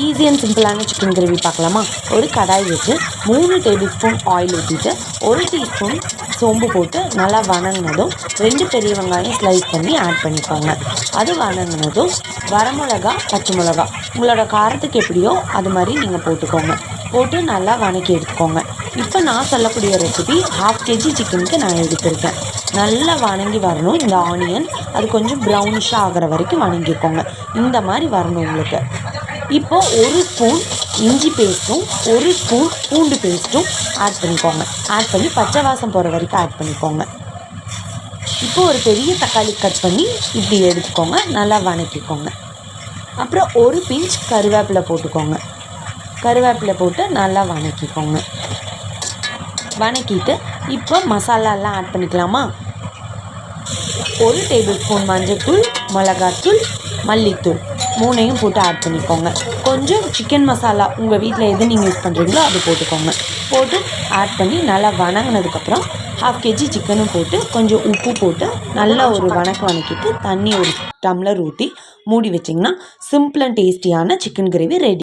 Easy and சிம்பிளான chicken gravy பார்க்கலாமா? ஒரு கடாய் வச்சு 3 டேபிள் ஸ்பூன் ஆயில் ஊற்றிட்டு 1 டீஸ்பூன் சோம்பு போட்டு நல்லா வணங்கினதும் 2 பெரிய வெங்காயம் ஸ்லைஸ் பண்ணி ஆட் பண்ணிக்கோங்க. அது வணங்கினதும் வரமிளகா, பச்சை மிளகா உங்களோட காரத்துக்கு எப்படியோ அது மாதிரி நீங்கள் போட்டுக்கோங்க. போட்டு நல்லா வணக்கி எடுத்துக்கோங்க. இப்போ நான் சொல்லக்கூடிய ரெசிபி 1/2 kg சிக்கனுக்கு நான் எடுத்திருக்கேன். நல்லா வணங்கி வரணும். இந்த ஆனியன் அது கொஞ்சம் ப்ரௌனிஷாக ஆகிற வரைக்கும் வணங்கிக்கோங்க. இந்த மாதிரி வரணும் உங்களுக்கு. இப்போ 1 ஸ்பூன் இஞ்சி பேஸ்ட்டும் 1 ஸ்பூன் பூண்டு பேஸ்ட்டும் ஆட் பண்ணிக்கோங்க. ஆட் பண்ணி பச்சை வாசம் போகிற வரைக்கும் ஆட் பண்ணிக்கோங்க. இப்போ ஒரு பெரிய தக்காளி கட் பண்ணி இப்படி எடுத்துக்கோங்க. நல்லா வணக்கிக்கோங்க. அப்புறம் ஒரு பிஞ்ச் கருவேப்பிலை போட்டுக்கோங்க. கருவேப்பிலை போட்டு நல்லா வணக்கிக்கோங்க. வணக்கிட்டு இப்போ மசாலாலாம் ஆட் பண்ணிக்கலாமா? 1 டேபிள் ஸ்பூன் மஞ்சள்தூள், மிளகாத்தூள், மல்லித்தூள் 3ஐயும் போட்டு ஆட் பண்ணிக்கோங்க. கொஞ்சம் சிக்கன் மசாலா உங்கள் வீட்டில் எது நீங்கள் யூஸ் பண்ணுறீங்களோ அது போட்டுக்கோங்க. போட்டு ஆட் பண்ணி நல்லா வணங்கினதுக்கப்புறம் 1/2 kg சிக்கனும் போட்டு கொஞ்சம் உப்பு போட்டு நல்லா ஒரு வணக்கிட்டு தண்ணி ஒரு டம்ளர் ஊற்றி மூடி வச்சிங்கன்னா சிம்பிள் அண்ட் டேஸ்டியான சிக்கன் கிரேவி ரெடி.